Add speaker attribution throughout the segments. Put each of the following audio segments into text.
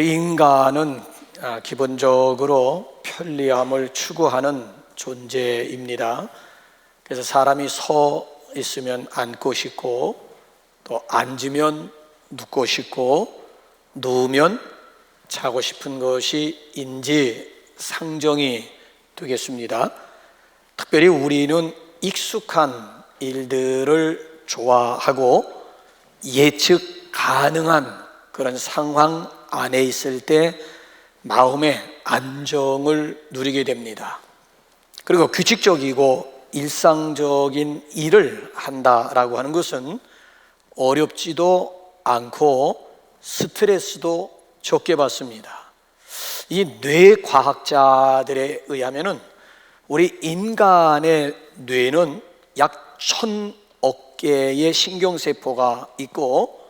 Speaker 1: 인간은 기본적으로 편리함을 추구하는 존재입니다. 그래서 사람이 서 있으면 앉고 싶고, 또 앉으면 눕고 싶고, 누우면 자고 싶은 것이 인지상정이 되겠습니다. 특별히 우리는 익숙한 일들을 좋아하고 예측 가능한 그런 상황 안에 있을 때 마음의 안정을 누리게 됩니다. 그리고 규칙적이고 일상적인 일을 한다라고 하는 것은 어렵지도 않고 스트레스도 적게 받습니다. 이 뇌과학자들에 의하면은 우리 인간의 뇌는 약 1000억 개의 신경세포가 있고,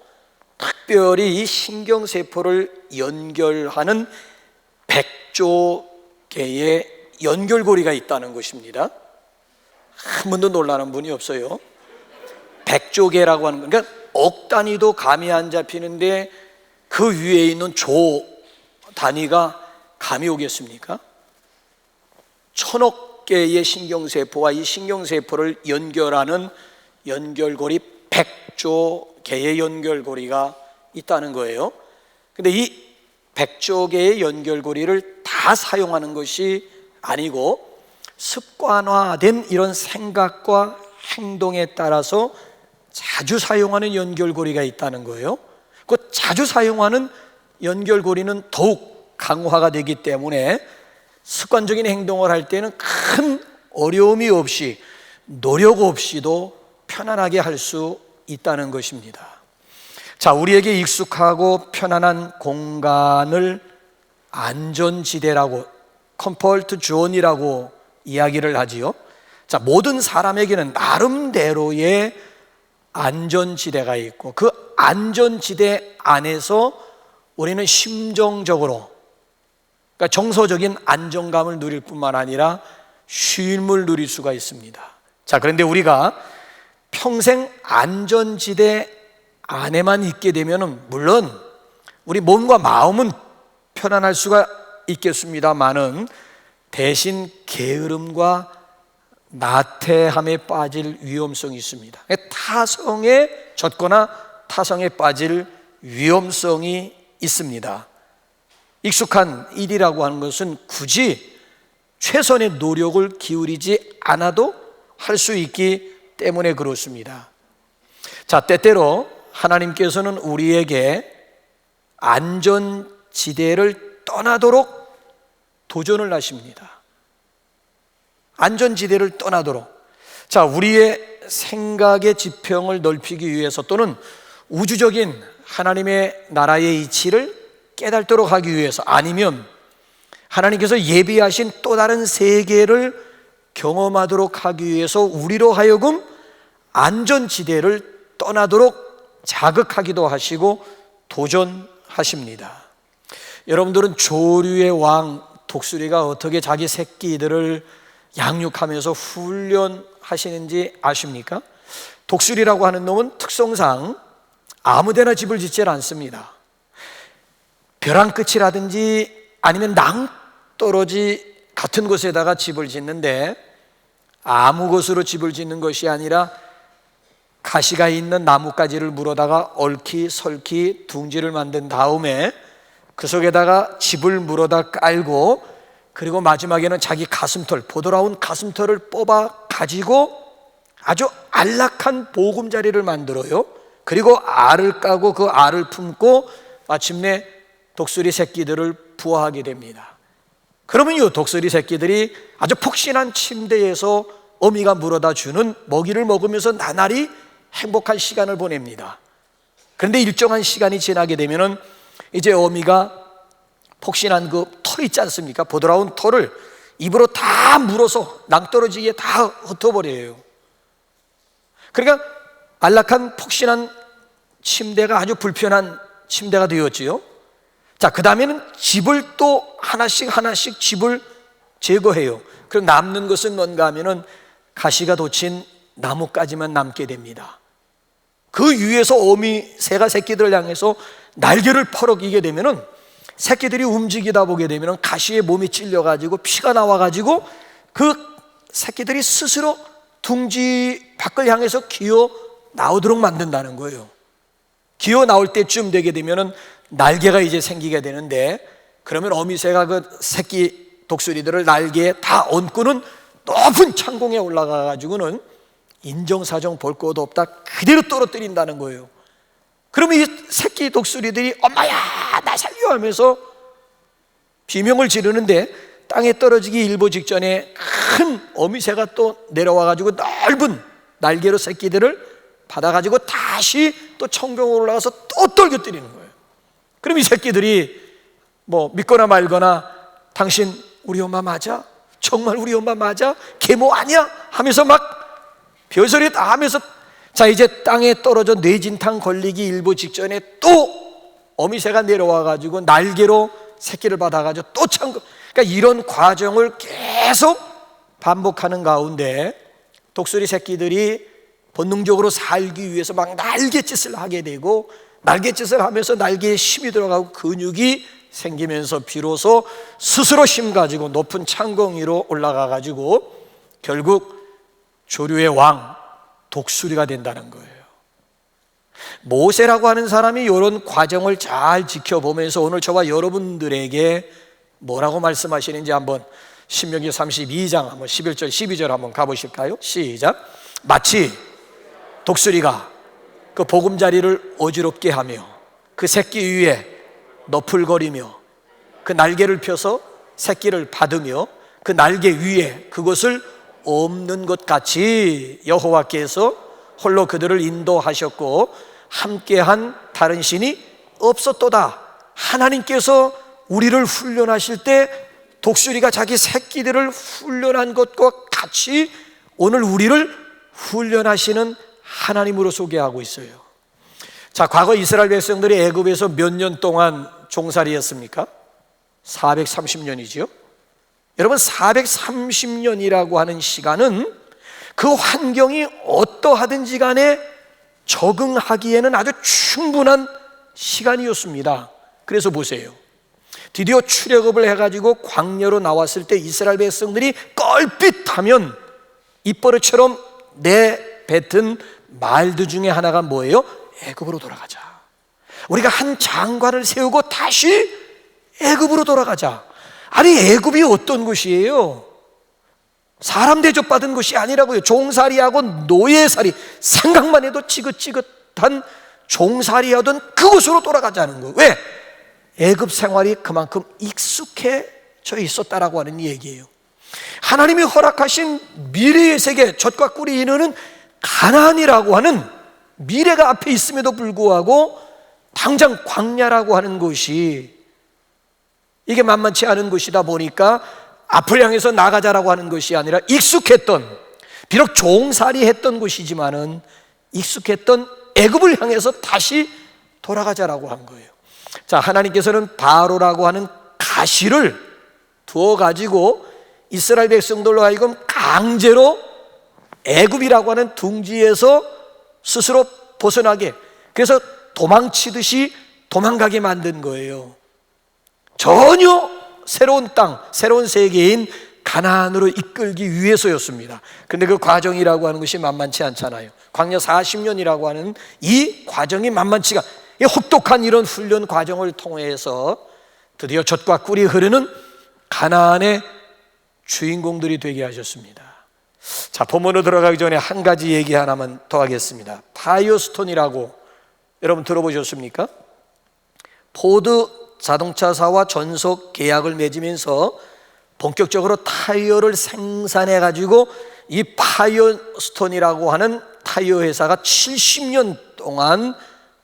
Speaker 1: 특별히 이 신경세포를 연결하는 100조 개의 연결고리가 있다는 것입니다. 한 번도 놀라는 분이 없어요. 100조 개라고 하는 건, 그러니까 억 단위도 감이 안 잡히는데 그 위에 있는 조 단위가 감이 오겠습니까? 1000억 개의 신경세포와 이 신경세포를 연결하는 연결고리 100조 개의 연결고리가 있다는 거예요. 근데 이 100조 개의 연결고리를 다 사용하는 것이 아니고 습관화된 이런 생각과 행동에 따라서 자주 사용하는 연결고리가 있다는 거예요. 그 자주 사용하는 연결고리는 더욱 강화가 되기 때문에 습관적인 행동을 할 때는 큰 어려움이 없이, 노력 없이도 편안하게 할 수 있다는 것입니다. 자, 우리에게 익숙하고 편안한 공간을 안전지대라고, 컴포트 존이라고 이야기를 하지요. 자, 모든 사람에게는 나름대로의 안전지대가 있고, 그 안전지대 안에서 우리는 심정적으로, 그러니까 정서적인 안정감을 누릴 뿐만 아니라 쉼을 누릴 수가 있습니다. 자, 그런데 우리가 평생 안전지대 안에만 있게 되면 물론 우리 몸과 마음은 편안할 수가 있겠습니다만은 대신 게으름과 나태함에 빠질 위험성이 있습니다. 타성에 젖거나 타성에 빠질 위험성이 있습니다. 익숙한 일이라고 하는 것은 굳이 최선의 노력을 기울이지 않아도 할 수 있기 때문에 그렇습니다. 자, 때때로 하나님께서는 우리에게 안전지대를 떠나도록 도전을 하십니다. 안전지대를 떠나도록. 자, 우리의 생각의 지평을 넓히기 위해서, 또는 우주적인 하나님의 나라의 이치를 깨닫도록 하기 위해서, 아니면 하나님께서 예비하신 또 다른 세계를 경험하도록 하기 위해서 우리로 하여금 안전지대를 떠나도록 자극하기도 하시고 도전하십니다. 여러분들은 조류의 왕 독수리가 어떻게 자기 새끼들을 양육하면서 훈련하시는지 아십니까? 독수리라고 하는 놈은 특성상 아무데나 집을 짓지 않습니다. 벼랑 끝이라든지 아니면 낭떠러지 같은 곳에다가 집을 짓는데, 아무 곳으로 집을 짓는 것이 아니라 가시가 있는 나뭇가지를 물어다가 얽히설키 둥지를 만든 다음에 그 속에다가 집을 물어다 깔고, 그리고 마지막에는 자기 가슴털, 보드라운 가슴털을 뽑아 가지고 아주 안락한 보금자리를 만들어요. 그리고 알을 까고 그 알을 품고 마침내 독수리 새끼들을 부화하게 됩니다. 그러면요, 독수리 새끼들이 아주 푹신한 침대에서 어미가 물어다 주는 먹이를 먹으면서 나날이 행복한 시간을 보냅니다. 그런데 일정한 시간이 지나게 되면은 이제 어미가 폭신한 그 털 있지 않습니까? 보드라운 털을 입으로 다 물어서 낭떠러지게 다 흩어버려요. 그러니까 안락한 폭신한 침대가 아주 불편한 침대가 되었지요. 자, 그 다음에는 집을 또 하나씩 집을 제거해요. 그럼 남는 것은 뭔가 하면은 가시가 돋친 나뭇가지만 남게 됩니다. 그 위에서 어미 새가 새끼들을 향해서 날개를 펄럭이게 되면은 새끼들이 움직이다 보게 되면 가시에 몸이 찔려가지고 피가 나와가지고 그 새끼들이 스스로 둥지 밖을 향해서 기어 나오도록 만든다는 거예요. 기어 나올 때쯤 되게 되면은 날개가 이제 생기게 되는데, 그러면 어미새가 그 새끼 독수리들을 날개에 다 얹고는 높은 창공에 올라가 가지고는 인정사정 볼 것도 없다 그대로 떨어뜨린다는 거예요. 그러면 이 새끼 독수리들이 엄마야 나 살려 하면서 비명을 지르는데, 땅에 떨어지기 일보 직전에 큰 어미새가 또 내려와 가지고 넓은 날개로 새끼들을 받아 가지고 다시 또 청경으로 올라가서 또 떨어뜨리는 거예요. 그럼 이 새끼들이 뭐 믿거나 말거나 당신 우리 엄마 맞아? 정말 우리 엄마 맞아? 계모 아니야? 하면서 막 별소리 다 하면서, 자 이제 땅에 떨어져 뇌진탕 걸리기 일보 직전에 또 어미새가 내려와 가지고 날개로 새끼를 받아 가지고 또 창고, 그러니까 이런 과정을 계속 반복하는 가운데 독수리 새끼들이 본능적으로 살기 위해서 막 날갯짓을 하게 되고, 날갯짓을 하면서 날개에 힘이 들어가고 근육이 생기면서 비로소 스스로 힘 가지고 높은 창공 위로 올라가 가지고 결국 조류의 왕 독수리가 된다는 거예요. 모세라고 하는 사람이 이런 과정을 잘 지켜보면서 오늘 저와 여러분들에게 뭐라고 말씀하시는지 한번 신명기 32장 한번 11절 12절 한번 가보실까요? 시작. 마치 독수리가 그 보금자리를 어지럽게 하며 그 새끼 위에 너풀거리며 그 날개를 펴서 새끼를 받으며 그 날개 위에 그것을 엎는 것 같이 여호와께서 홀로 그들을 인도하셨고 함께한 다른 신이 없었도다. 하나님께서 우리를 훈련하실 때 독수리가 자기 새끼들을 훈련한 것과 같이 오늘 우리를 훈련하시는 하나님으로 소개하고 있어요. 자, 과거 이스라엘 백성들이 애굽에서 몇 년 동안 종살이였습니까? 430년이죠. 여러분 430년이라고 하는 시간은 그 환경이 어떠하든지 간에 적응하기에는 아주 충분한 시간이었습니다. 그래서 보세요, 드디어 출애굽을 해가지고 광야로 나왔을 때 이스라엘 백성들이 껄핏하면 입버릇처럼 내뱉은 말들 중에 하나가 뭐예요? 애굽으로 돌아가자. 우리가 한 장관을 세우고 다시 애굽으로 돌아가자. 아니 애굽이 어떤 곳이에요? 사람 대접받은 곳이 아니라고요. 종살이하고 노예살이, 생각만 해도 지긋지긋한 종살이하던 그곳으로 돌아가자는 거예요. 왜? 애굽 생활이 그만큼 익숙해져 있었다라고 하는 얘기예요. 하나님이 허락하신 미래의 세계, 젖과 꿀이 이르는 가나안이라고 하는 미래가 앞에 있음에도 불구하고 당장 광야라고 하는 곳이 이게 만만치 않은 곳이다 보니까 앞을 향해서 나가자라고 하는 것이 아니라 익숙했던, 비록 종살이 했던 곳이지만은 익숙했던 애굽을 향해서 다시 돌아가자라고 한 거예요. 자, 하나님께서는 바로라고 하는 가시를 두어 가지고 이스라엘 백성들로 하여금 강제로 애굽이라고 하는 둥지에서 스스로 벗어나게, 그래서 도망치듯이 도망가게 만든 거예요. 전혀 새로운 땅, 새로운 세계인 가나안으로 이끌기 위해서였습니다. 그런데 그 과정이라고 하는 것이 만만치 않잖아요. 광야 40년이라고 하는 이 과정이 만만치가, 이 혹독한 이런 훈련 과정을 통해서 드디어 젖과 꿀이 흐르는 가나안의 주인공들이 되게 하셨습니다. 자, 본문으로 들어가기 전에 한 가지 얘기 하나만 더 하겠습니다. 파이어스톤이라고 여러분 들어보셨습니까? 포드 자동차사와 전속 계약을 맺으면서 본격적으로 타이어를 생산해 가지고 이 파이어스톤이라고 하는 타이어 회사가 70년 동안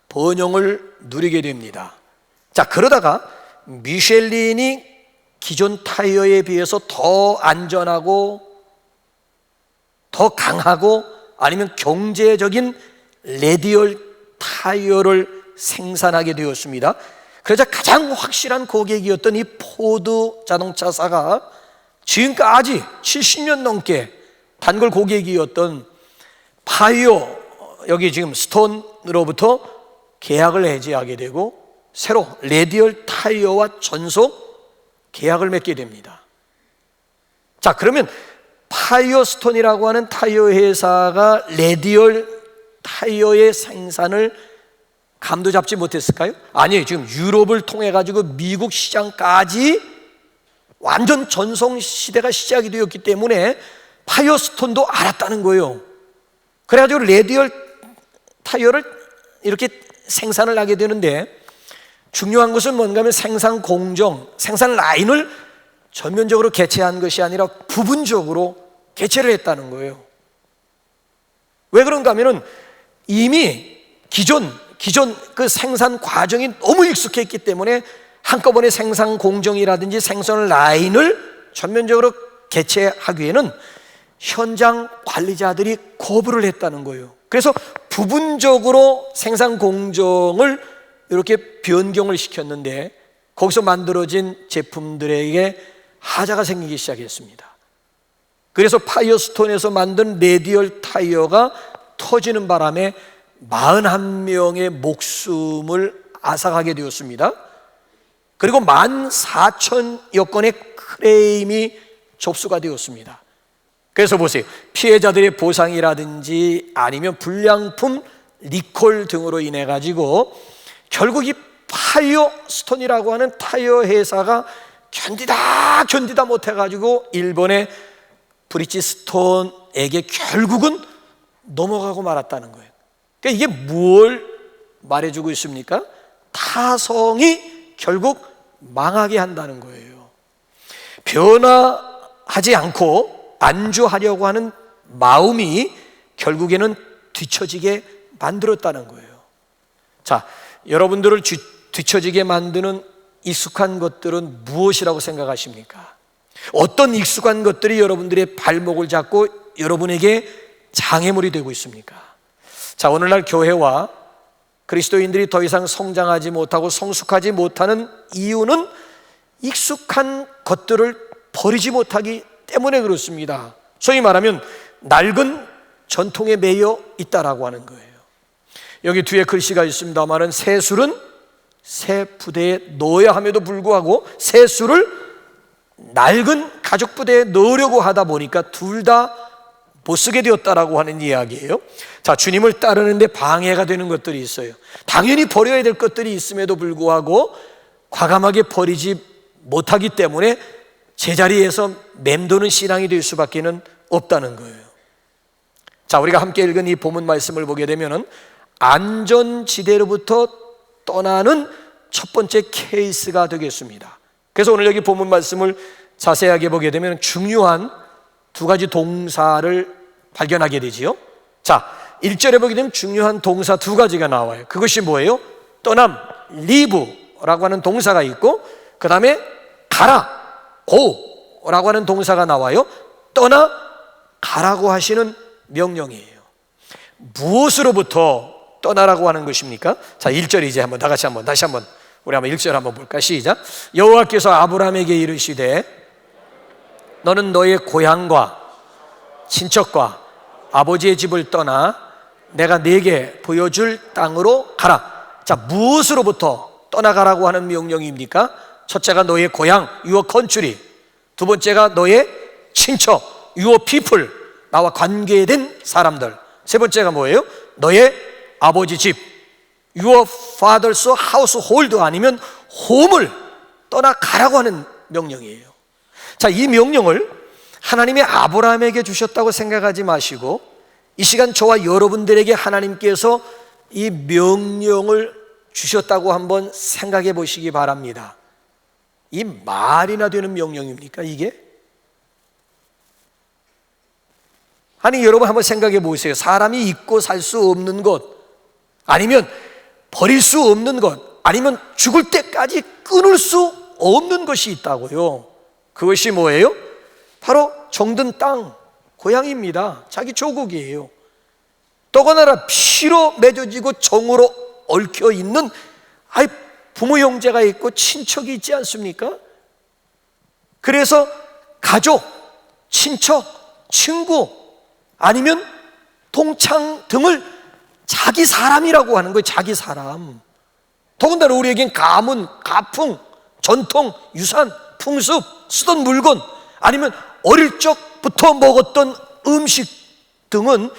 Speaker 1: 번영을 누리게 됩니다. 자, 그러다가 미쉐린이 기존 타이어에 비해서 더 안전하고 더 강하고 아니면 경제적인 레디얼 타이어를 생산하게 되었습니다. 그러자 가장 확실한 고객이었던 이 포드 자동차사가 지금까지 70년 넘게 단골 고객이었던 파이어, 여기 지금 스톤으로부터 계약을 해지하게 되고 새로 레디얼 타이어 타이어와 전속 계약을 맺게 됩니다. 자, 그러면 파이어스톤이라고 하는 타이어 회사가 레디얼 타이어의 생산을 감도 잡지 못했을까요? 아니에요. 지금 유럽을 통해 가지고 미국 시장까지 완전 전송 시대가 시작이 되었기 때문에 파이어스톤도 알았다는 거예요. 그래가지고 레디얼 타이어를 이렇게 생산을 하게 되는데, 중요한 것은 뭔가 하면 생산 공정, 생산 라인을 전면적으로 개최한 것이 아니라 부분적으로 개최를 했다는 거예요. 왜 그런가 하면은 이미 기존 그 생산 과정이 너무 익숙했기 때문에 한꺼번에 생산 공정이라든지 생산 라인을 전면적으로 개최하기에는 현장 관리자들이 거부를 했다는 거예요. 그래서 부분적으로 생산 공정을 이렇게 변경을 시켰는데, 거기서 만들어진 제품들에게 하자가 생기기 시작했습니다. 그래서 파이어스톤에서 만든 레디얼 타이어가 터지는 바람에 41명의 목숨을 앗아가게 되었습니다. 그리고 14,000여 건의 클레임이 접수가 되었습니다. 그래서 보세요. 피해자들의 보상이라든지 아니면 불량품 리콜 등으로 인해 가지고 결국 이 파이어스톤이라고 하는 타이어 회사가 견디다 못해 가지고 일본의 브리지스톤에게 결국은 넘어가고 말았다는 거예요. 그러니까 이게 뭘 말해주고 있습니까? 타성이 결국 망하게 한다는 거예요. 변화하지 않고 안주하려고 하는 마음이 결국에는 뒤처지게 만들었다는 거예요. 자, 여러분들을 뒤처지게 만드는 익숙한 것들은 무엇이라고 생각하십니까? 어떤 익숙한 것들이 여러분들의 발목을 잡고 여러분에게 장애물이 되고 있습니까? 자, 오늘날 교회와 그리스도인들이 더 이상 성장하지 못하고 성숙하지 못하는 이유는 익숙한 것들을 버리지 못하기 때문에 그렇습니다. 소위 말하면 낡은 전통에 매여 있다라고 하는 거예요. 여기 뒤에 글씨가 있습니다만은 새 술은 새 부대에 넣어야 함에도 불구하고 새 술을 낡은 가죽 부대에 넣으려고 하다 보니까 둘 다 못 쓰게 되었다라고 하는 이야기예요. 자, 주님을 따르는데 방해가 되는 것들이 있어요. 당연히 버려야 될 것들이 있음에도 불구하고 과감하게 버리지 못하기 때문에 제자리에서 맴도는 신앙이 될 수밖에 없다는 거예요. 자, 우리가 함께 읽은 이 본문 말씀을 보게 되면은 안전지대로부터 떠나는 첫 번째 케이스가 되겠습니다. 그래서 오늘 여기 본문 말씀을 자세하게 보게 되면 중요한 두 가지 동사를 발견하게 되지요. 자, 1절에 보게 되면 중요한 동사 두 가지가 나와요. 그것이 뭐예요? 떠남, leave라고 하는 동사가 있고, 그 다음에 가라, go라고 하는 동사가 나와요. 떠나 가라고 하시는 명령이에요. 무엇으로부터 떠나라고 하는 것입니까? 자, 1절 이제 한번 다시 한번 우리 한번 1절 한번 볼까? 시작. 여호와께서 아브라함에게 이르시되 너는 너의 고향과 친척과 아버지의 집을 떠나 내가 네게 보여줄 땅으로 가라. 자, 무엇으로부터 떠나가라고 하는 명령입니까? 첫째가 너의 고향, your country. 두 번째가 너의 친척, your people. 나와 관계된 사람들. 세 번째가 뭐예요? 너의 아버지 집, your father's household, 아니면 홈을 떠나가라고 하는 명령이에요. 자, 이 명령을 하나님이 아브라함에게 주셨다고 생각하지 마시고 이 시간 저와 여러분들에게 하나님께서 이 명령을 주셨다고 한번 생각해 보시기 바랍니다. 이 말이나 되는 명령입니까, 이게? 아니, 여러분 한번 생각해 보세요. 사람이 잊고 살 수 없는 것, 아니면 버릴 수 없는 것, 아니면 죽을 때까지 끊을 수 없는 것이 있다고요. 그것이 뭐예요? 바로 정든 땅, 고향입니다. 자기 조국이에요. 더군다나 피로 맺어지고 정으로 얽혀 있는 부모 형제가 있고 친척이 있지 않습니까? 그래서 가족, 친척, 친구 아니면 동창 등을 자기 사람이라고 하는 거예요. 자기 사람. 더군다나 우리에겐 가문, 가풍, 전통, 유산, 풍습, 쓰던 물건, 아니면 어릴 적부터 먹었던 음식 등은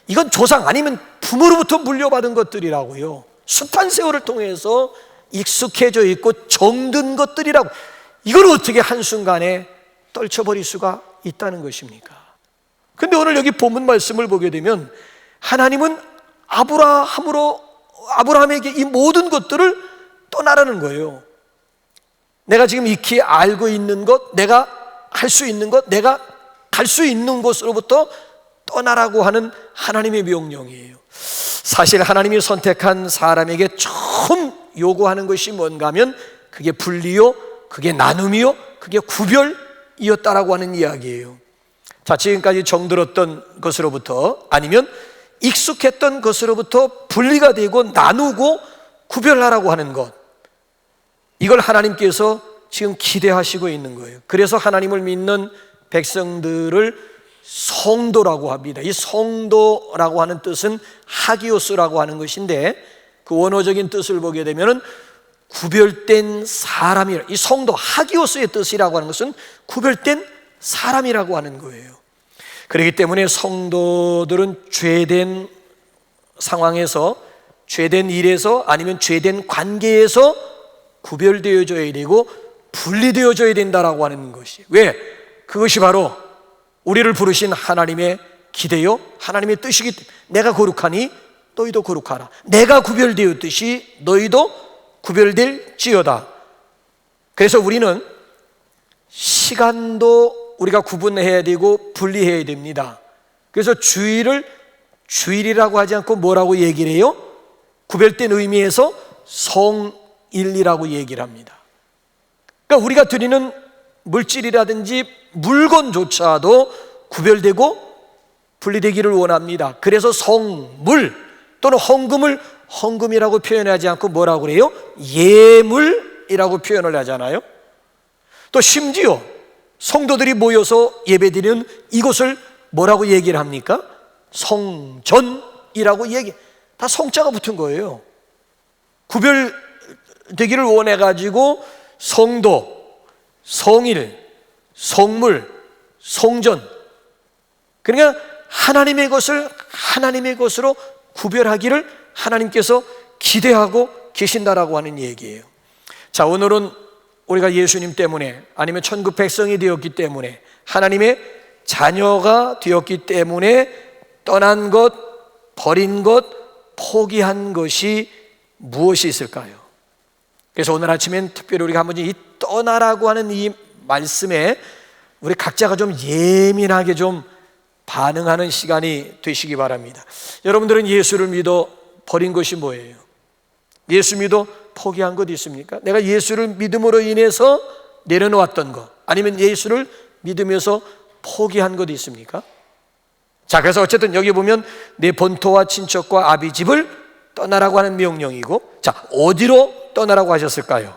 Speaker 1: 이건 조상 아니면 부모로부터 물려받은 것들이라고요. 숱한 세월을 통해서 익숙해져 있고 정든 것들이라고. 이걸 어떻게 한순간에 떨쳐버릴 수가 있다는 것입니까? 근데 오늘 여기 본문 말씀을 보게 되면 하나님은 아브라함에게 이 모든 것들을 떠나라는 거예요. 내가 지금 익히 알고 있는 것, 내가 할 수 있는 것, 내가 갈 수 있는 곳으로부터 떠나라고 하는 하나님의 명령이에요. 사실 하나님이 선택한 사람에게 처음 요구하는 것이 뭔가 하면 그게 분리요, 그게 나눔이요, 그게 구별이었다라고 하는 이야기예요. 자, 지금까지 정들었던 것으로부터 아니면 익숙했던 것으로부터 분리가 되고 나누고 구별하라고 하는 것, 이걸 하나님께서 지금 기대하시고 있는 거예요. 그래서 하나님을 믿는 백성들을 성도라고 합니다. 이 성도라고 하는 뜻은 하기오스라고 하는 것인데, 그 원어적인 뜻을 보게 되면은 구별된 사람이라, 이 성도 하기오스의 뜻이라고 하는 것은 구별된 사람이라고 하는 거예요. 그렇기 때문에 성도들은 죄된 상황에서, 죄된 일에서, 아니면 죄된 관계에서 구별되어져야 되고 분리되어져야 된다라고 하는 것이, 왜? 그것이 바로 우리를 부르신 하나님의 기대요, 하나님의 뜻이기 때문에. 내가 거룩하니 너희도 거룩하라. 내가 구별되었듯이 너희도 구별될지어다. 그래서 우리는 시간도 우리가 구분해야 되고 분리해야 됩니다. 그래서 주일을 주일이라고 하지 않고 뭐라고 얘기를 해요? 구별된 의미에서 성일이라고 얘기를 합니다. 그러니까 우리가 드리는 물질이라든지 물건조차도 구별되고 분리되기를 원합니다. 그래서 성물 또는 헌금을 헌금이라고 표현하지 않고 뭐라고 그래요? 예물이라고 표현을 하잖아요. 또 심지어 성도들이 모여서 예배드리는 이곳을 뭐라고 얘기를 합니까? 성전이라고 다 성자가 붙은 거예요. 구별되기를 원해가지고 성도, 성일, 성물, 성전, 그러니까 하나님의 것을 하나님의 것으로 구별하기를 하나님께서 기대하고 계신다라고 하는 얘기예요. 자, 오늘은 우리가 예수님 때문에, 아니면 천국 백성이 되었기 때문에, 하나님의 자녀가 되었기 때문에 떠난 것, 버린 것, 포기한 것이 무엇이 있을까요? 그래서 오늘 아침엔 특별히 우리가 한번 이 떠나라고 하는 이 말씀에 우리 각자가 좀 예민하게 좀 반응하는 시간이 되시기 바랍니다. 여러분들은 예수를 믿어 버린 것이 뭐예요? 예수 믿어 포기한 것 있습니까? 내가 예수를 믿음으로 인해서 내려놓았던 것, 아니면 예수를 믿으면서 포기한 것 있습니까? 자, 그래서 어쨌든 여기 보면 내 본토와 친척과 아비 집을 떠나라고 하는 명령이고, 자, 어디로 떠나라고 하셨을까요?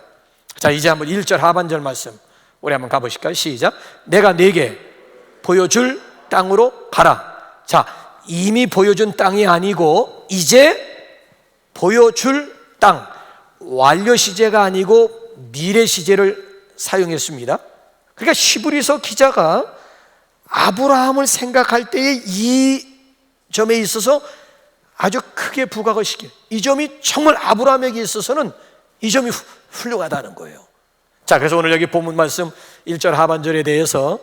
Speaker 1: 자, 이제 한번 1절 하반절 말씀 우리 한번 가보실까요? 시작. 내가 네게 보여줄 땅으로 가라. 자, 이미 보여준 땅이 아니고 이제 보여줄 땅, 완료 시제가 아니고 미래 시제를 사용했습니다. 그러니까 히브리서 기자가 아브라함을 생각할 때에 이 점에 있어서 아주 크게 부각을 시켜요. 이 점이 정말 아브라함에게 있어서는 이 점이 훌륭하다는 거예요. 자, 그래서 오늘 여기 본문 말씀 1절 하반절에 대해서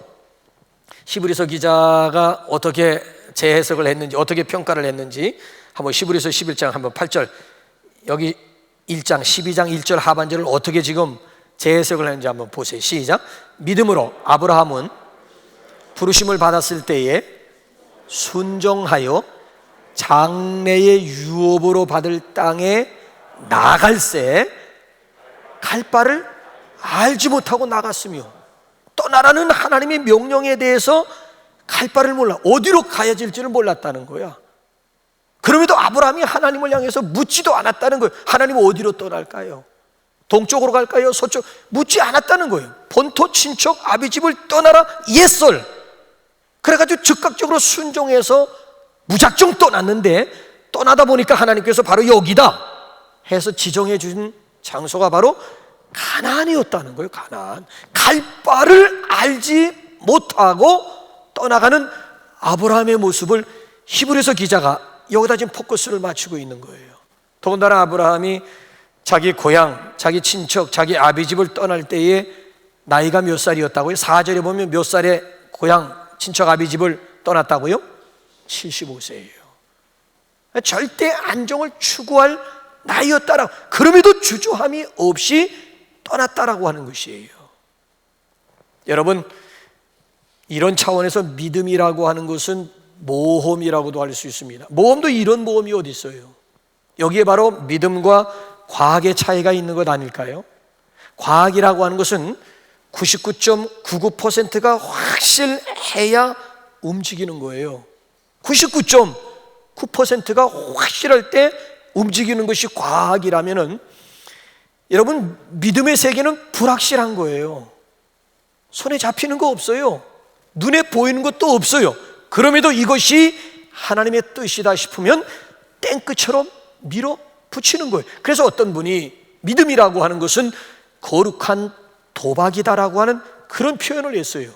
Speaker 1: 히브리서 기자가 어떻게 재해석을 했는지, 어떻게 평가를 했는지 한번 히브리서 11장 한번 8절, 여기 1장 12장 1절 하반절을 어떻게 지금 재해석을 했는지 한번 보세요. 시작. 믿음으로 아브라함은 부르심을 받았을 때에 순종하여 장래의 유업으로 받을 땅에 나갈새 갈 바를 알지 못하고 나갔으며, 떠나라는 하나님의 명령에 대해서 갈 바를 몰라, 어디로 가야 될지를 몰랐다는 거야. 그럼에도 아브라함이 하나님을 향해서 묻지도 않았다는 거예요. 하나님 어디로 떠날까요? 동쪽으로 갈까요? 서쪽? 묻지 않았다는 거예요. 본토 친척 아비 집을 떠나라, 예썰. 그래가지고 즉각적으로 순종해서 무작정 떠났는데, 떠나다 보니까 하나님께서 바로 여기다 해서 지정해 주신 장소가 바로 가나안이었다는 거예요. 가나안. 갈 바를 알지 못하고 떠나가는 아브라함의 모습을 히브리서 기자가 여기다 지금 포커스를 맞추고 있는 거예요. 더군다나 아브라함이 자기 고향, 자기 친척, 자기 아비 집을 떠날 때에 나이가 몇 살이었다고요? 4절에 보면 몇 살에 고향, 친척, 아비 집을 떠났다고요? 75세예요. 절대 안정을 추구할 나이였다라고, 그럼에도 주저함이 없이 떠났다라고 하는 것이에요. 여러분, 이런 차원에서 믿음이라고 하는 것은 모험이라고도 할 수 있습니다. 모험도 이런 모험이 어디 있어요? 여기에 바로 믿음과 과학의 차이가 있는 것 아닐까요? 과학이라고 하는 것은 99.99%가 확실해야 움직이는 거예요. 99.9%가 확실할 때 움직이는 것이 과학이라면은, 여러분, 믿음의 세계는 불확실한 거예요. 손에 잡히는 거 없어요. 눈에 보이는 것도 없어요. 그럼에도 이것이 하나님의 뜻이다 싶으면 땡끝처럼 밀어붙이는 거예요. 그래서 어떤 분이 믿음이라고 하는 것은 거룩한 도박이다라고 하는 그런 표현을 했어요.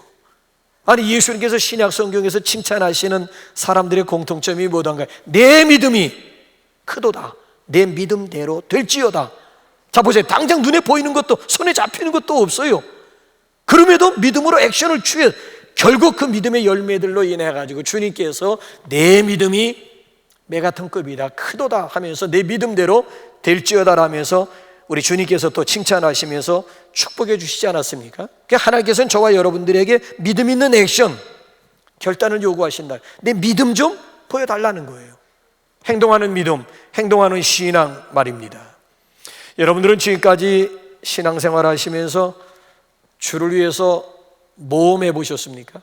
Speaker 1: 아니, 예수님께서 신약 성경에서 칭찬하시는 사람들의 공통점이 뭐던가요? 내 믿음이 크도다, 내 믿음대로 될지어다. 자, 보세요. 당장 눈에 보이는 것도, 손에 잡히는 것도 없어요. 그럼에도 믿음으로 액션을 취해 결국 그 믿음의 열매들로 인해 가지고 주님께서 내 믿음이 메가톤급이다, 크도다 하면서 내 믿음대로 될지어다 라면서 우리 주님께서 또 칭찬하시면서 축복해 주시지 않았습니까? 그러니까 하나님께서는 저와 여러분들에게 믿음 있는 액션, 결단을 요구하신다. 내 믿음 좀 보여달라는 거예요. 행동하는 믿음, 행동하는 신앙 말입니다. 여러분들은 지금까지 신앙생활 하시면서 주를 위해서 모험해 보셨습니까?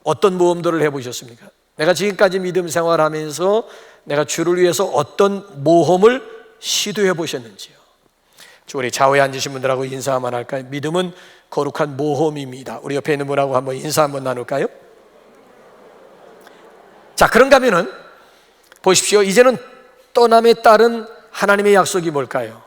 Speaker 1: 어떤 모험들을 해보셨습니까? 내가 지금까지 믿음 생활하면서 내가 주를 위해서 어떤 모험을 시도해 보셨는지요? 우리 좌우에 앉으신 분들하고 인사 한번 할까요? 믿음은 거룩한 모험입니다. 우리 옆에 있는 분하고 한번 인사 한번 나눌까요? 자, 그런가 하면은 보십시오. 이제는 떠남에 따른 하나님의 약속이 뭘까요?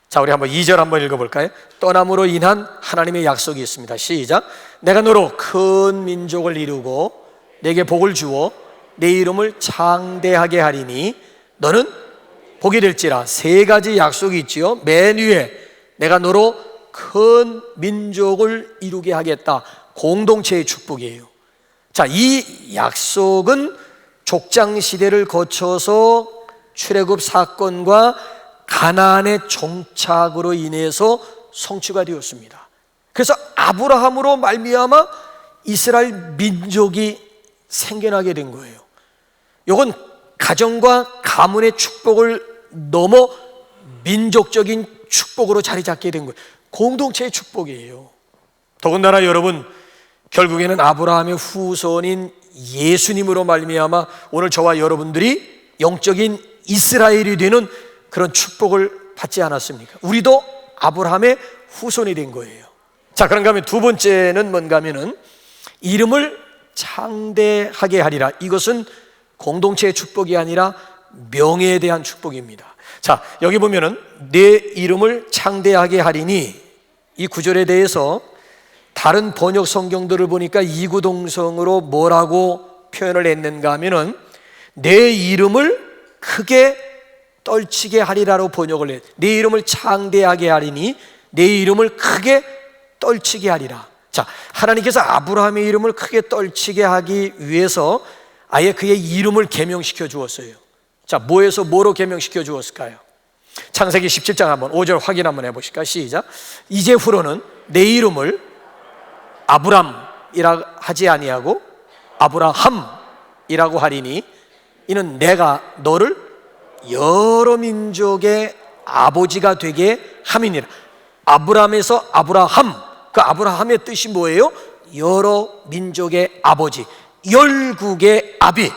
Speaker 1: 자, 우리 한번 2절 한번 읽어볼까요? 떠남으로 인한 하나님의 약속이 있습니다. 시작. 내가 너로 큰 민족을 이루고 내게 복을 주어 내 이름을 창대하게 하리니 너는 복이 될지라. 세 가지 약속이 있지요. 맨 위에 내가 너로 큰 민족을 이루게 하겠다. 공동체의 축복이에요. 자, 이 약속은 족장시대를 거쳐서 출애굽 사건과 가나안의 정착으로 인해서 성취가 되었습니다. 그래서 아브라함으로 말미암아 이스라엘 민족이 생겨나게 된 거예요. 이건 가정과 가문의 축복을 넘어 민족적인 축복으로 자리 잡게 된 거예요. 공동체의 축복이에요. 더군다나 여러분, 결국에는 아브라함의 후손인 예수님으로 말미암아 오늘 저와 여러분들이 영적인 이스라엘이 되는 그런 축복을 받지 않았습니까? 우리도 아브라함의 후손이 된 거예요. 자, 그런가 하면 두 번째는 뭔가 하면은 이름을 창대하게 하리라. 이것은 공동체의 축복이 아니라 명예에 대한 축복입니다. 자, 여기 보면은 내 이름을 창대하게 하리니, 이 구절에 대해서 다른 번역 성경들을 보니까 이구동성으로 뭐라고 표현을 했는가 하면은 내 이름을 크게 떨치게 하리라로 번역을 해. 내 이름을 창대하게 하리니 내 이름을 크게 떨치게 하리라. 자, 하나님께서 아브라함의 이름을 크게 떨치게 하기 위해서 아예 그의 이름을 계명시켜 주었어요. 자, 뭐에서 뭐로 계명시켜 주었을까요? 창세기 17장 한번 5절 확인 한번 해보실까요? 시작. 이제후로는 내 이름을 아브람이라 하지 아니하고 아브라함이라고 하리니 이는 내가 너를 여러 민족의 아버지가 되게 함이니라. 아브람에서 아브라함, 그 아브라함의 뜻이 뭐예요? 여러 민족의 아버지, 열국의 아비,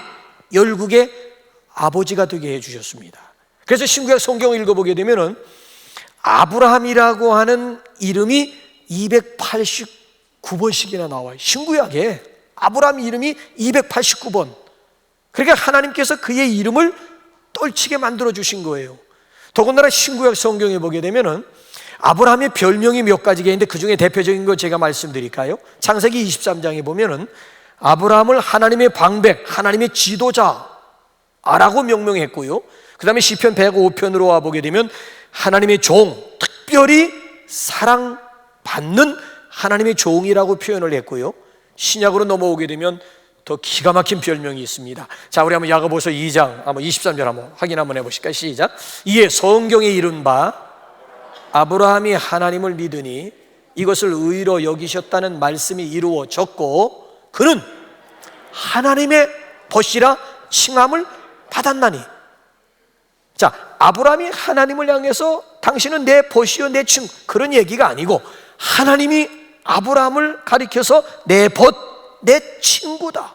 Speaker 1: 열국의 아버지가 되게 해주셨습니다. 그래서 신구약 성경을 읽어보게 되면은 아브라함이라고 하는 이름이 289번씩이나 나와요. 신구약에 아브라함 이름이 289번. 그러니까 하나님께서 그의 이름을 떨치게 만들어 주신 거예요. 더군다나 신구약 성경에 보게 되면은 아브라함의 별명이 몇 가지가 있는데 그 중에 대표적인 거 제가 말씀드릴까요? 창세기 23장에 보면은 아브라함을 하나님의 방백, 하나님의 지도자라고 명명했고요. 그 다음에 시편 105편으로 와보게 되면 하나님의 종, 특별히 사랑받는 하나님의 종이라고 표현을 했고요. 신약으로 넘어오게 되면 더 기가 막힌 별명이 있습니다. 자, 우리 한번 야고보서 2장 한번 23절 한번 확인 한번 해보실까요? 시작. 이에 성경에 이른 바 아브라함이 하나님을 믿으니 이것을 의로 여기셨다는 말씀이 이루어졌고 그는 하나님의 벗이라 칭함을 받았나니. 자, 아브라함이 하나님을 향해서 당신은 내 벗이요 내 칭, 그런 얘기가 아니고 하나님이 아브라함을 가리켜서 내 벗, 내 친구다.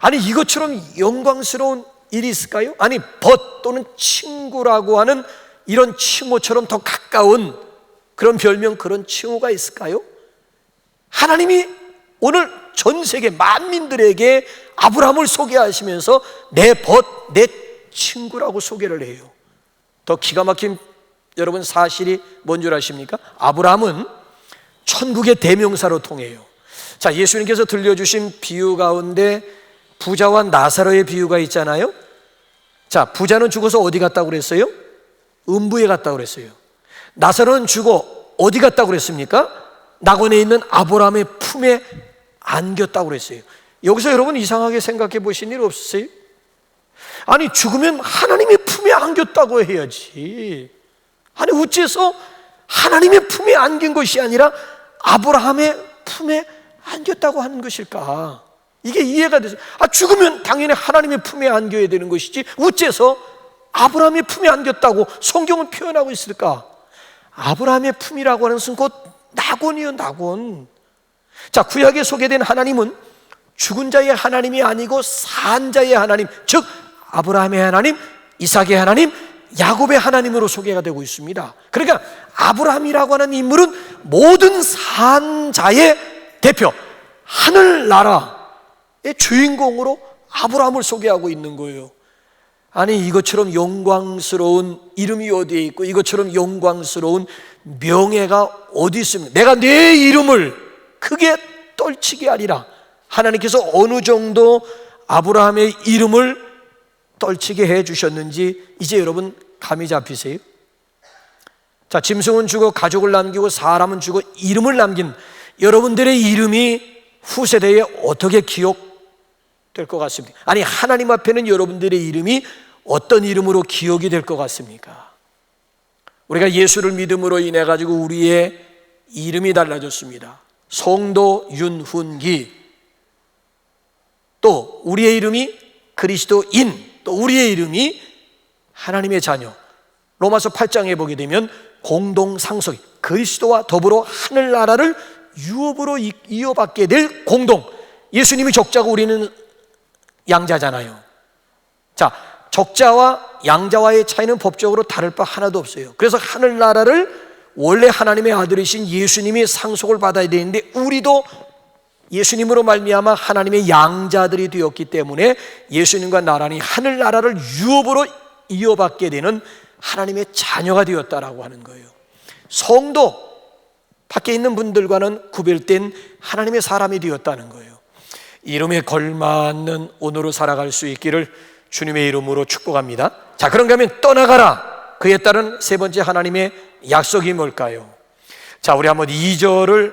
Speaker 1: 아니, 이것처럼 영광스러운 일이 있을까요? 아니, 벗 또는 친구라고 하는 이런 칭호처럼 더 가까운 그런 별명, 그런 칭호가 있을까요? 하나님이 오늘 전 세계 만민들에게 아브라함을 소개하시면서 내 벗, 내 친구라고 소개를 해요. 더 기가 막힌 여러분 사실이 뭔 줄 아십니까? 아브라함은 천국의 대명사로 통해요. 자, 예수님께서 들려주신 비유 가운데 부자와 나사로의 비유가 있잖아요. 자, 부자는 죽어서 어디 갔다고 그랬어요? 음부에 갔다고 그랬어요. 나사로는 죽어 어디 갔다고 그랬습니까? 낙원에 있는 아브라함의 품에 안겼다고 그랬어요. 여기서 여러분 이상하게 생각해 보신 일 없으세요? 아니, 죽으면 하나님의 품에 안겼다고 해야지. 아니, 어째서 하나님의 품에 안긴 것이 아니라 아브라함의 품에 안겼다고 하는 것일까? 이게 이해가 되죠. 아, 죽으면 당연히 하나님의 품에 안겨야 되는 것이지 어째서 아브라함의 품에 안겼다고 성경은 표현하고 있을까? 아브라함의 품이라고 하는 것은 곧 낙원이요, 낙원. 자, 구약에 소개된 하나님은 죽은 자의 하나님이 아니고 산 자의 하나님, 즉 아브라함의 하나님, 이삭의 하나님, 야곱의 하나님으로 소개가 되고 있습니다. 그러니까 아브라함이라고 하는 인물은 모든 산 자의 대표, 하늘나라의 주인공으로 아브라함을 소개하고 있는 거예요. 아니, 이것처럼 영광스러운 이름이 어디에 있고 이것처럼 영광스러운 명예가 어디 있습니까? 내가 내 이름을 크게 떨치게 하리라. 하나님께서 어느 정도 아브라함의 이름을 떨치게 해 주셨는지 이제 여러분 감이 잡히세요? 자, 짐승은 죽어 가족을 남기고 사람은 죽어 이름을 남긴 여러분들의 이름이 후세대에 어떻게 기억될 것 같습니까? 아니, 하나님 앞에는 여러분들의 이름이 어떤 이름으로 기억이 될 것 같습니까? 우리가 예수를 믿음으로 인해 가지고 우리의 이름이 달라졌습니다. 성도 윤훈기, 또 우리의 이름이 그리스도인, 또 우리의 이름이 하나님의 자녀. 로마서 8장에 보게 되면 공동상속, 그리스도와 더불어 하늘나라를 유업으로 이어받게 될 공동. 예수님이 적자고 우리는 양자잖아요. 자, 적자와 양자와의 차이는 법적으로 다를 바 하나도 없어요. 그래서 하늘나라를 원래 하나님의 아들이신 예수님이 상속을 받아야 되는데 우리도 예수님으로 말미암아 하나님의 양자들이 되었기 때문에 예수님과 나란히 하늘나라를 유업으로 이어받게 되는 하나님의 자녀가 되었다라고 하는 거예요. 성도 밖에 있는 분들과는 구별된 하나님의 사람이 되었다는 거예요. 이름에 걸맞는 오늘을 살아갈 수 있기를 주님의 이름으로 축복합니다. 자, 그런가 하면 떠나가라. 그에 따른 세 번째 하나님의 약속이 뭘까요? 자, 우리 한번 2절을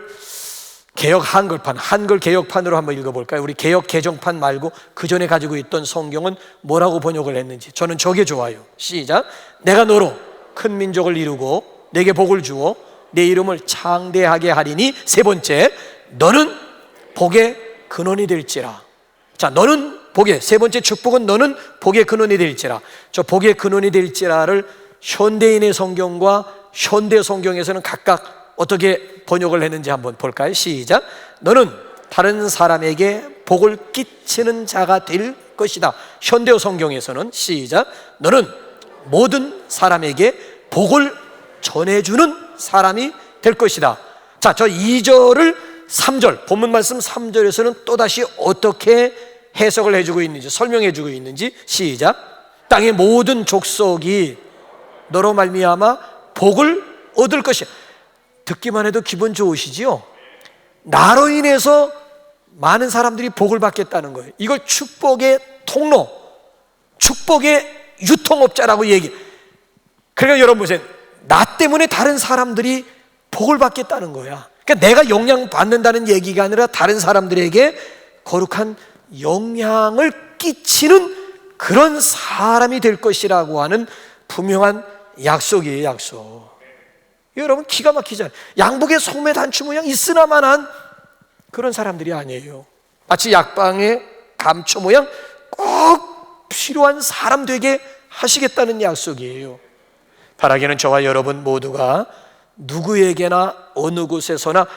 Speaker 1: 개역 한글판, 한글 개역판으로 한번 읽어볼까요? 우리 개역 개정판 말고 그 전에 가지고 있던 성경은 뭐라고 번역을 했는지. 저는 저게 좋아요. 시작. 내가 너로 큰 민족을 이루고 내게 복을 주어 내 이름을 창대하게 하리니. 세 번째, 너는 복의 근원이 될지라. 자, 너는 복의, 세 번째 축복은 너는 복의 근원이 될지라. 저 복의 근원이 될지라를 현대인의 성경과 현대 성경에서는 각각 어떻게 번역을 했는지 한번 볼까요? 시작. 너는 다른 사람에게 복을 끼치는 자가 될 것이다. 현대 성경에서는 시작. 너는 모든 사람에게 복을 전해주는 사람이 될 것이다. 자, 저 2절을 3절, 본문 말씀 3절에서는 또다시 어떻게 해석을 해주고 있는지, 설명해주고 있는지. 시작. 땅의 모든 족속이 너로 말미암아 복을 얻을 것이야. 듣기만 해도 기분 좋으시지요? 나로 인해서 많은 사람들이 복을 받겠다는 거예요. 이걸 축복의 통로, 축복의 유통업자라고 얘기해요. 그러니까 여러분 보세요. 나 때문에 다른 사람들이 복을 받겠다는 거야. 그러니까 내가 영향 받는다는 얘기가 아니라 다른 사람들에게 거룩한 영향을 끼치는 그런 사람이 될 것이라고 하는 분명한 약속이에요. 약속. 여러분 기가 막히잖아요. 양복에 소매 단추 모양 있으나마한 그런 사람들이 아니에요. 마치 약방의 감초 모양 꼭 필요한 사람 되게 하시겠다는 약속이에요. 바라기는 저와 여러분 모두가 누구에게나 어느 곳에서나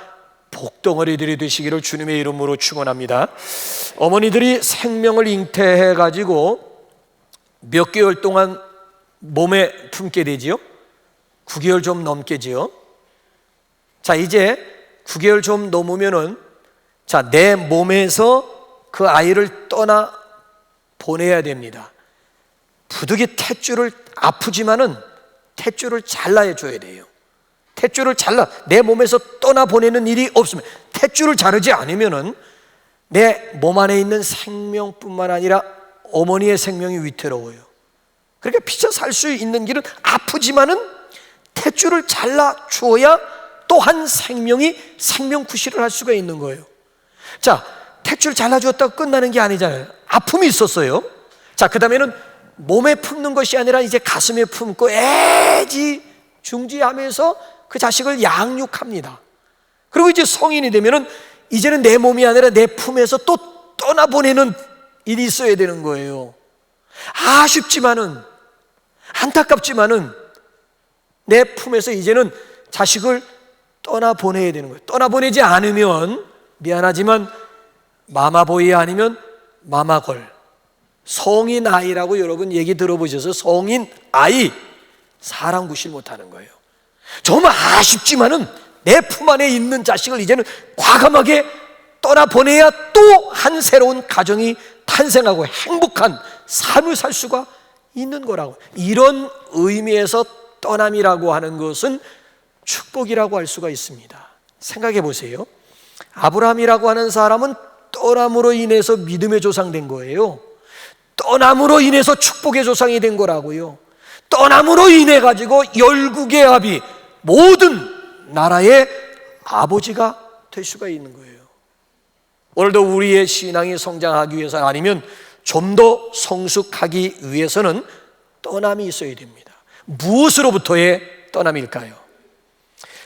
Speaker 1: 복덩어리들이 되시기를 주님의 이름으로 축원합니다. 어머니들이 생명을 잉태해가지고 몇 개월 동안 몸에 품게 되지요? 9개월 좀 넘게지요. 자, 이제 9개월 좀 넘으면은 자, 내 몸에서 그 아이를 떠나 보내야 됩니다. 부득이 탯줄을 아프지만은 탯줄을 잘라야 줘야 돼요. 탯줄을 잘라 내 몸에서 떠나 보내는 일이 없으면, 탯줄을 자르지 않으면은 내 몸 안에 있는 생명뿐만 아니라 어머니의 생명이 위태로워요. 그러니까 피쳐 살 수 있는 길은 아프지만은 탯줄을 잘라 주어야 또 한 생명이 생명 구실을 할 수가 있는 거예요. 자, 탯줄 잘라 주었다고 끝나는 게 아니잖아요. 아픔이 있었어요. 자, 그 다음에는 몸에 품는 것이 아니라 이제 가슴에 품고 애지중지하면서 그 자식을 양육합니다. 그리고 이제 성인이 되면은 이제는 내 몸이 아니라 내 품에서 또 떠나보내는 일이 있어야 되는 거예요. 아쉽지만은, 안타깝지만은 내 품에서 이제는 자식을 떠나보내야 되는 거예요. 떠나보내지 않으면 미안하지만 마마보이 아니면 마마걸, 성인 아이라고 여러분 얘기 들어보셔서 성인 아이 사람 구실 못하는 거예요. 정말 아쉽지만은 내 품 안에 있는 자식을 이제는 과감하게 떠나보내야 또 한 새로운 가정이 탄생하고 행복한 삶을 살 수가 있는 거라고. 이런 의미에서 떠남이라고 하는 것은 축복이라고 할 수가 있습니다. 생각해 보세요. 아브라함이라고 하는 사람은 떠남으로 인해서 믿음의 조상 된 거예요. 떠남으로 인해서 축복의 조상이 된 거라고요. 떠남으로 인해 가지고 열국의 아비, 모든 나라의 아버지가 될 수가 있는 거예요. 오늘도 우리의 신앙이 성장하기 위해서, 아니면 좀 더 성숙하기 위해서는 떠남이 있어야 됩니다. 무엇으로부터의 떠남일까요?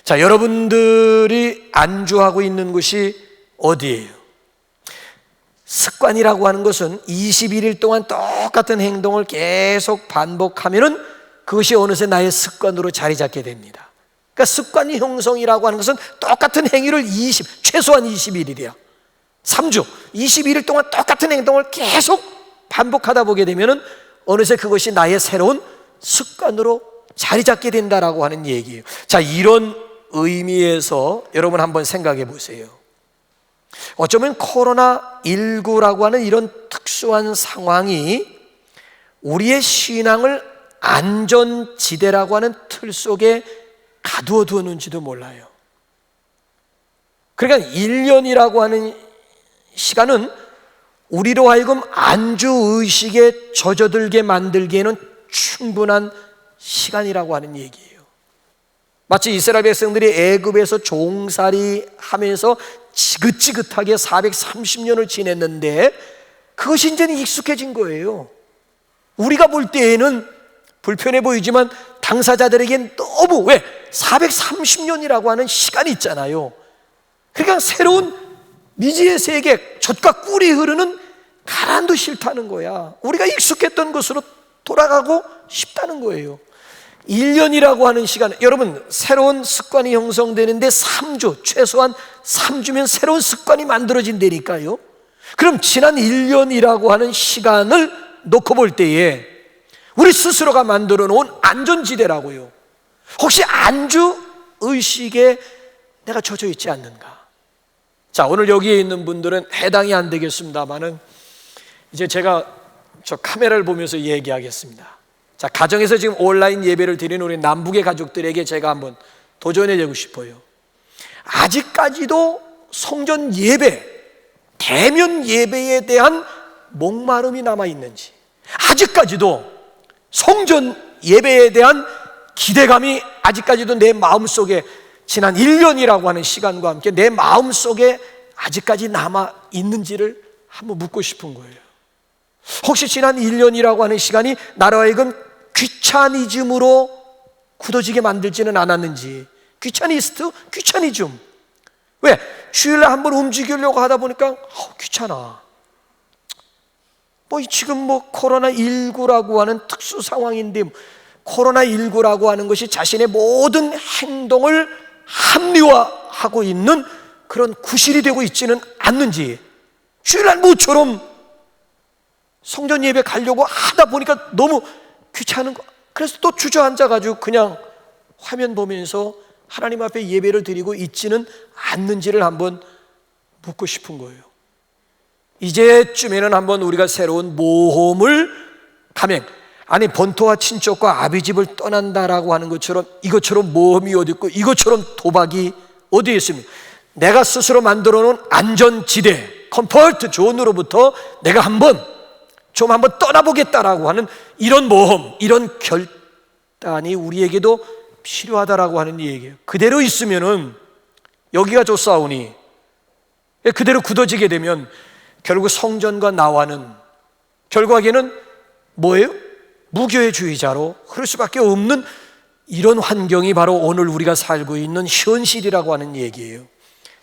Speaker 1: 자, 여러분들이 안주하고 있는 곳이 어디예요? 습관이라고 하는 것은 21일 동안 똑같은 행동을 계속 반복하면은 그것이 어느새 나의 습관으로 자리 잡게 됩니다. 그러니까 습관 형성이라고 하는 것은 똑같은 행위를 최소한 21일이야. 3주, 21일 동안 똑같은 행동을 계속 반복하다 보게 되면은 어느새 그것이 나의 새로운 습관으로 자리 잡게 된다라고 하는 얘기예요. 자, 이런 의미에서 여러분 한번 생각해 보세요. 어쩌면 코로나19라고 하는 이런 특수한 상황이 우리의 신앙을 안전지대라고 하는 틀 속에 가두어 두었는지도 몰라요. 그러니까 1년이라고 하는 시간은 우리로 하여금 안주의식에 젖어들게 만들기에는 충분한 시간이라고 하는 얘기예요. 마치 이스라엘 백성들이 애굽에서 종살이 하면서 지긋지긋하게 430년을 지냈는데 그것이 이제는 익숙해진 거예요. 우리가 볼 때에는 불편해 보이지만 당사자들에겐 너무, 왜? 430년이라고 하는 시간이 있잖아요. 그러니까 새로운 미지의 세계, 젖과 꿀이 흐르는 가난도 싫다는 거야. 우리가 익숙했던 것으로 돌아가고 싶다는 거예요. 1년이라고 하는 시간, 여러분 새로운 습관이 형성되는데 3주, 최소한 3주면 새로운 습관이 만들어진다니까요. 그럼 지난 1년이라고 하는 시간을 놓고 볼 때에 우리 스스로가 만들어 놓은 안전지대라고요. 혹시 안주의식에 내가 젖어 있지 않는가? 자, 오늘 여기에 있는 분들은 해당이 안 되겠습니다만은 이제 제가 저 카메라를 보면서 얘기하겠습니다. 자, 가정에서 지금 온라인 예배를 드리는 우리 남북의 가족들에게 제가 한번 도전해주고 싶어요. 아직까지도 성전 예배, 대면 예배에 대한 목마름이 남아있는지, 아직까지도 성전 예배에 대한 기대감이 아직까지도 내 마음속에, 지난 1년이라고 하는 시간과 함께 내 마음속에 아직까지 남아있는지를 한번 묻고 싶은 거예요. 혹시 지난 1년이라고 하는 시간이 나로 하여금 귀차니즘으로 굳어지게 만들지는 않았는지. 귀차니즘. 왜? 주일날 한번 움직이려고 하다 보니까 귀찮아. 지금 코로나19라고 하는 특수 상황인데, 코로나19라고 하는 것이 자신의 모든 행동을 합리화하고 있는 그런 구실이 되고 있지는 않는지, 주일날 모처럼 성전 예배 가려고 하다 보니까 너무 귀찮은 거, 그래서 또 주저앉아가지고 그냥 화면 보면서 하나님 앞에 예배를 드리고 있지는 않는지를 한번 묻고 싶은 거예요. 이제쯤에는 한번 우리가 새로운 모험을 감행, 아니 본토와 친척과 아비집을 떠난다라고 하는 것처럼, 이것처럼 모험이 어디 있고 이것처럼 도박이 어디에 있습니까? 내가 스스로 만들어 놓은 안전지대, 컴포트 존으로부터 내가 한번 떠나보겠다라고 하는 이런 모험, 이런 결단이 우리에게도 필요하다라고 하는 얘기예요. 그대로 있으면은 여기가 좋사오니, 그대로 굳어지게 되면 결국 성전과 나와는 결국에는 뭐예요? 무교회주의자로 흐를 수밖에 없는 이런 환경이 바로 오늘 우리가 살고 있는 현실이라고 하는 얘기예요.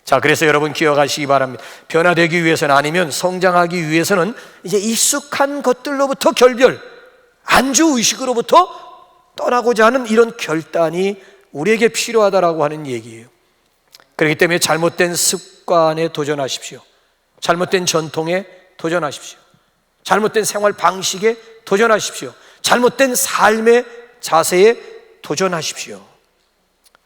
Speaker 1: 자, 그래서 여러분 기억하시기 바랍니다. 변화되기 위해서는, 아니면 성장하기 위해서는 이제 익숙한 것들로부터 결별, 안주의식으로부터 떠나고자 하는 이런 결단이 우리에게 필요하다라고 하는 얘기예요. 그렇기 때문에 잘못된 습관에 도전하십시오. 잘못된 전통에 도전하십시오. 잘못된 생활 방식에 도전하십시오. 잘못된 삶의 자세에 도전하십시오.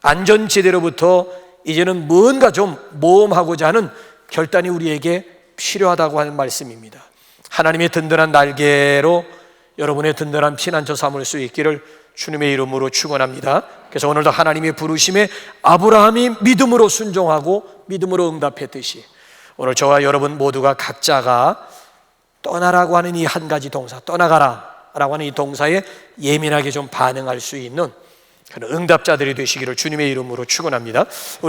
Speaker 1: 안전지대로부터 이제는 뭔가 좀 모험하고자 하는 결단이 우리에게 필요하다고 하는 말씀입니다. 하나님의 든든한 날개로 여러분의 든든한 피난처 삼을 수 있기를 주님의 이름으로 축원합니다. 그래서 오늘도 하나님의 부르심에 아브라함이 믿음으로 순종하고 믿음으로 응답했듯이, 오늘 저와 여러분 모두가 각자가 떠나라고 하는 이 한 가지 동사, 떠나가라 라고 하는 이 동사에 예민하게 좀 반응할 수 있는 그런 응답자들이 되시기를 주님의 이름으로 축원합니다. 우리